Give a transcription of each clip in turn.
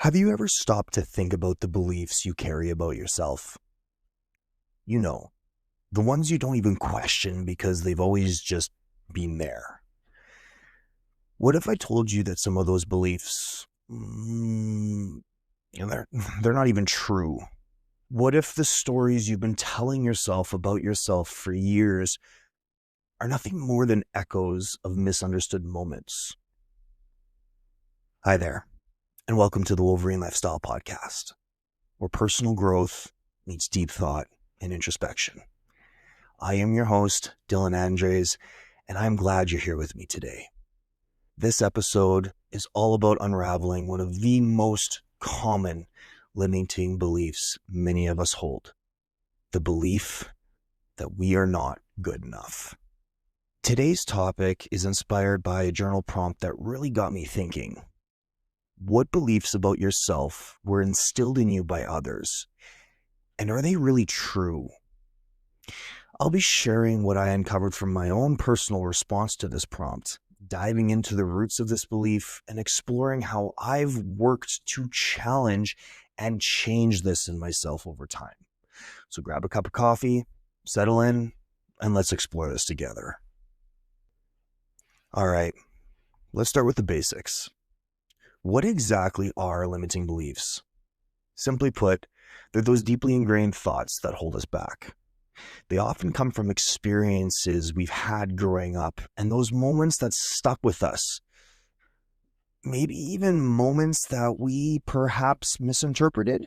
Have you ever stopped to think about the beliefs you carry about yourself? You know, the ones you don't even question because they've always just been there. What if I told you that some of those beliefs, they're not even true? What if the stories you've been telling yourself about yourself for years are nothing more than echoes of misunderstood moments? Hi there, and welcome to the Wolverine Lifestyle Podcast, where personal growth meets deep thought and introspection. I am your host, Dylan Andres, and I'm glad you're here with me today. This episode is all about unraveling one of the most common limiting beliefs many of us hold: the belief that we are not good enough. Today's topic is inspired by a journal prompt that really got me thinking. What beliefs about yourself were instilled in you by others? And are they really true? I'll be sharing what I uncovered from my own personal response to this prompt, diving into the roots of this belief and exploring how I've worked to challenge and change this in myself over time. So grab a cup of coffee, settle in, and let's explore this together. All right, let's start with the basics. What exactly are limiting beliefs? Simply put, they're those deeply ingrained thoughts that hold us back. They often come from experiences we've had growing up and those moments that stuck with us. Maybe even moments that we perhaps misinterpreted.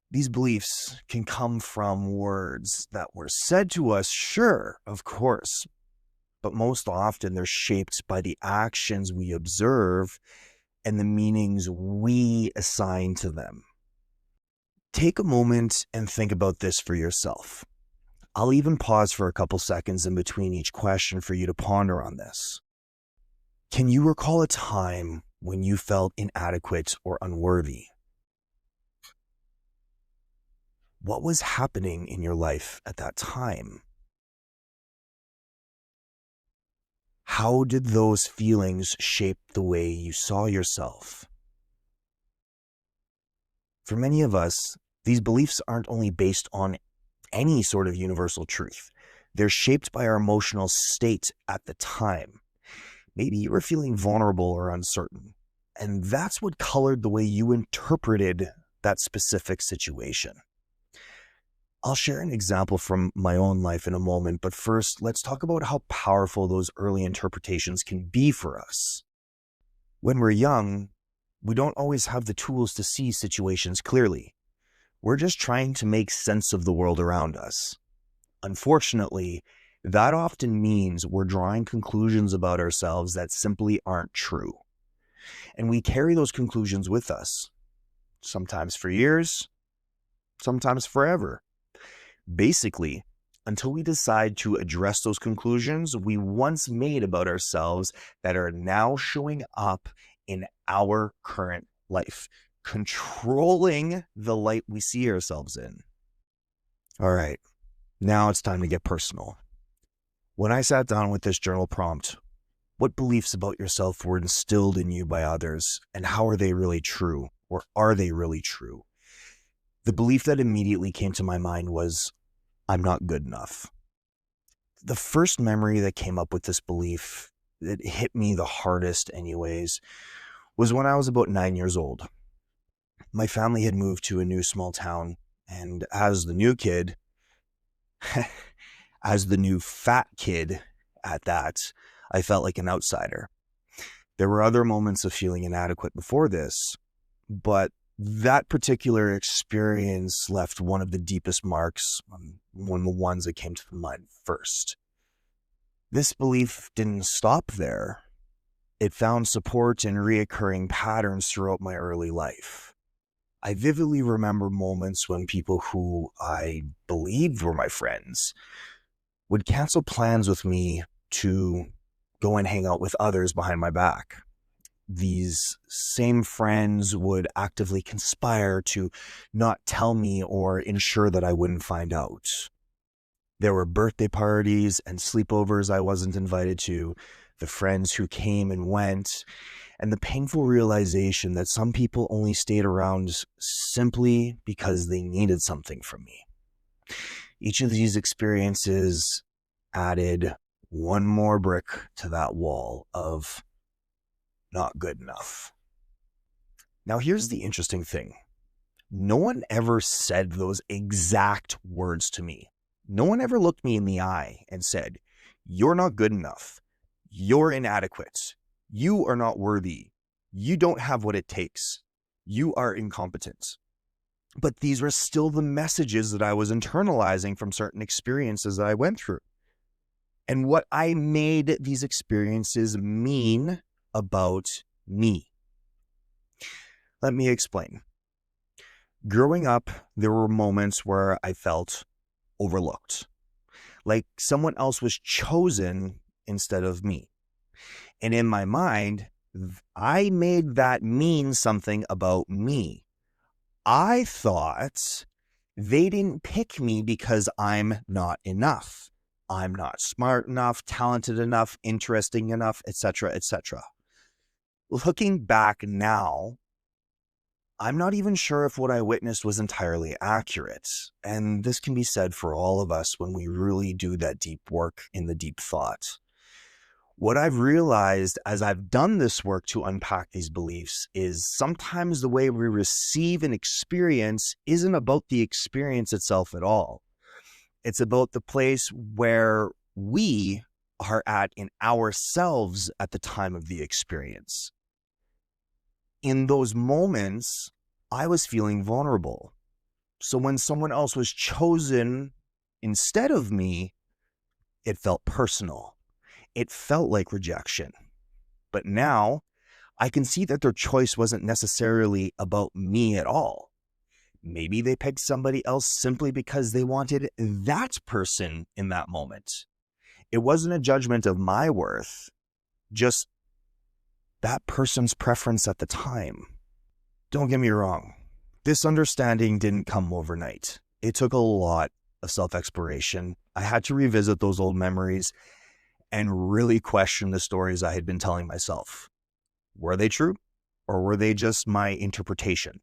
These beliefs can come from words that were said to us, sure, of course, but most often they're shaped by the actions we observe and the meanings we assign to them. Take a moment and think about this for yourself. I'll even pause for a couple seconds in between each question for you to ponder on this. Can you recall a time when you felt inadequate or unworthy? What was happening in your life at that time? How did those feelings shape the way you saw yourself? For many of us, these beliefs aren't only based on any sort of universal truth. They're shaped by our emotional state at the time. Maybe you were feeling vulnerable or uncertain, and that's what colored the way you interpreted that specific situation. I'll share an example from my own life in a moment, but first, let's talk about how powerful those early interpretations can be for us. When we're young, we don't always have the tools to see situations clearly. We're just trying to make sense of the world around us. Unfortunately, that often means we're drawing conclusions about ourselves that simply aren't true. And we carry those conclusions with us, sometimes for years, sometimes forever. Basically, until we decide to address those conclusions we once made about ourselves that are now showing up in our current life, controlling the light we see ourselves in. All right, now it's time to get personal. When I sat down with this journal prompt, what beliefs about yourself were instilled in you by others, and how are they really true, or are they really true? The belief that immediately came to my mind was, I'm not good enough. The first memory that came up with this belief, that hit me the hardest anyways, was when I was about 9 years old. My family had moved to a new small town, and as the new kid, as the new fat kid at that, I felt like an outsider. There were other moments of feeling inadequate before this, but that particular experience left one of the deepest marks, one of the ones that came to mind first. This belief didn't stop there. It found support in reoccurring patterns throughout my early life. I vividly remember moments when people who I believed were my friends would cancel plans with me to go and hang out with others behind my back. These same friends would actively conspire to not tell me or ensure that I wouldn't find out. There were birthday parties and sleepovers I wasn't invited to, the friends who came and went, and the painful realization that some people only stayed around simply because they needed something from me. Each of these experiences added one more brick to that wall of not good enough. Now, here's the interesting thing. No one ever said those exact words to me. No one ever looked me in the eye and said, "You're not good enough. You're inadequate. You are not worthy. You don't have what it takes. You are incompetent." But these were still the messages that I was internalizing from certain experiences that I went through. And what I made these experiences mean about me. Let me explain. Growing up, there were moments where I felt overlooked, like someone else was chosen instead of me. And in my mind, I made that mean something about me. I thought they didn't pick me because I'm not enough. I'm not smart enough, talented enough, interesting enough, etc., etc. Looking back now, I'm not even sure if what I witnessed was entirely accurate. And this can be said for all of us when we really do that deep work in the deep thought. What I've realized as I've done this work to unpack these beliefs is sometimes the way we receive an experience isn't about the experience itself at all. It's about the place where we are at in ourselves at the time of the experience. In those moments, I was feeling vulnerable. So when someone else was chosen instead of me, it felt personal. It felt like rejection. But now I can see that their choice wasn't necessarily about me at all. Maybe they picked somebody else simply because they wanted that person in that moment. It wasn't a judgment of my worth, just that person's preference at the time. Don't get me wrong. This understanding didn't come overnight. It took a lot of self-exploration. I had to revisit those old memories and really question the stories I had been telling myself. Were they true, or were they just my interpretation?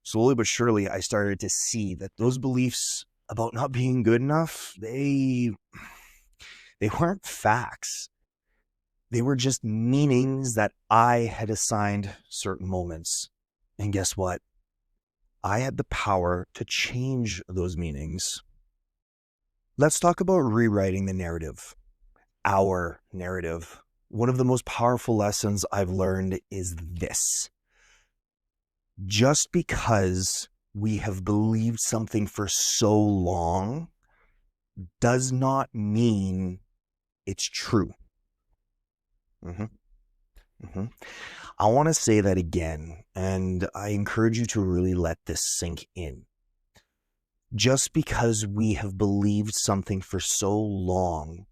Slowly but surely, I started to see that those beliefs about not being good enough, they weren't facts. They were just meanings that I had assigned certain moments. And guess what? I had the power to change those meanings. Let's talk about rewriting the narrative. Our narrative. One of the most powerful lessons I've learned is this. Just because we have believed something for so long does not mean it's true. I want to say that again, and I encourage you to really let this sink in. Just because we have believed something for so long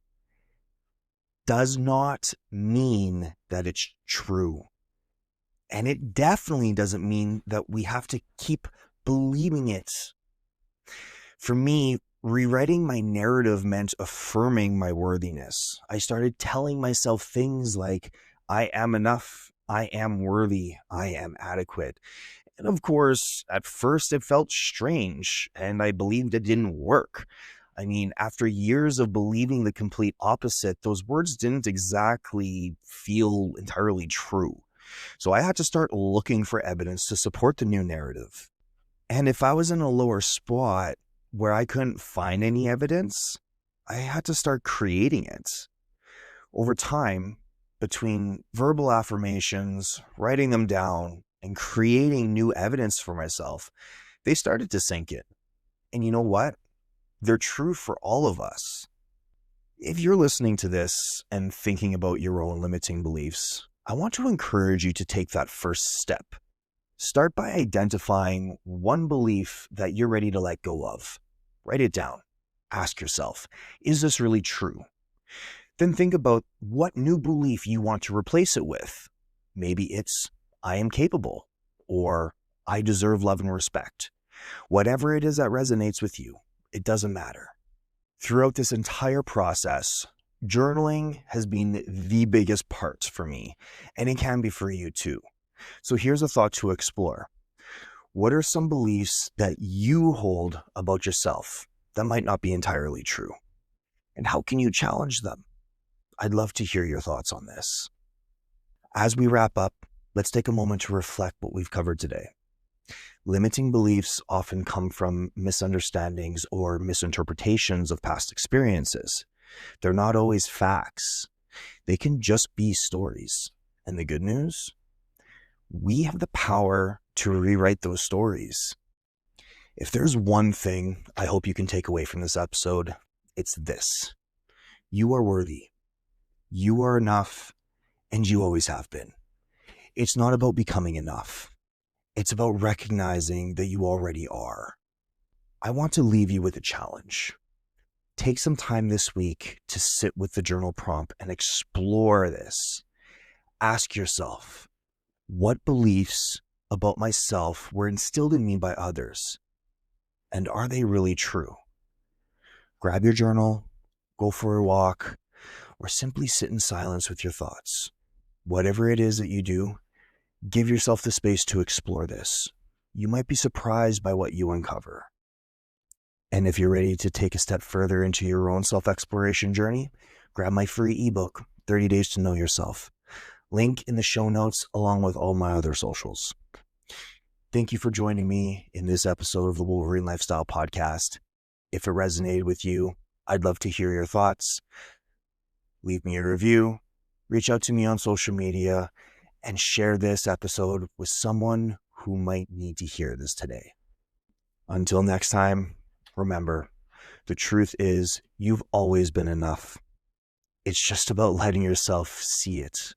does not mean that it's true. And it definitely doesn't mean that we have to keep believing it. For me, rewriting my narrative meant affirming my worthiness. I started telling myself things like, I am enough, I am worthy, I am adequate. And of course, at first it felt strange, and I believed it didn't work. I mean, after years of believing the complete opposite, those words didn't exactly feel entirely true. So I had to start looking for evidence to support the new narrative. And if I was in a lower spot where I couldn't find any evidence, I had to start creating it. Over time, between verbal affirmations, writing them down, and creating new evidence for myself, they started to sink in. And you know what? They're true for all of us. If you're listening to this and thinking about your own limiting beliefs, I want to encourage you to take that first step. Start by identifying one belief that you're ready to let go of. Write it down. Ask yourself, is this really true? Then think about what new belief you want to replace it with. Maybe it's, I am capable, or I deserve love and respect. Whatever it is that resonates with you, it doesn't matter. Throughout this entire process, Journaling has been the biggest part for me, and it can be for you too. So here's a thought to explore. What are some beliefs that you hold about yourself that might not be entirely true? And how can you challenge them? I'd love to hear your thoughts on this. As we wrap up, let's take a moment to reflect what we've covered today. Limiting beliefs often come from misunderstandings or misinterpretations of past experiences. They're not always facts. They can just be stories. And the good news? We have the power to rewrite those stories. If there's one thing I hope you can take away from this episode, it's this. You are worthy. You are enough, and you always have been. It's not about becoming enough. It's about recognizing that you already are. I want to leave you with a challenge. Take some time this week to sit with the journal prompt and explore this. Ask yourself, what beliefs about myself were instilled in me by others? And are they really true? Grab your journal, go for a walk, or simply sit in silence with your thoughts. Whatever it is that you do, give yourself the space to explore this. You might be surprised by what you uncover. And if you're ready to take a step further into your own self-exploration journey, grab my free ebook, 30 Days to Know Yourself. Link in the show notes along with all my other socials. Thank you for joining me in this episode of the Wolverine Lifestyle Podcast. If it resonated with you, I'd love to hear your thoughts. Leave me a review, reach out to me on social media, and share this episode with someone who might need to hear this today. Until next time, remember, the truth is you've always been enough. It's just about letting yourself see it.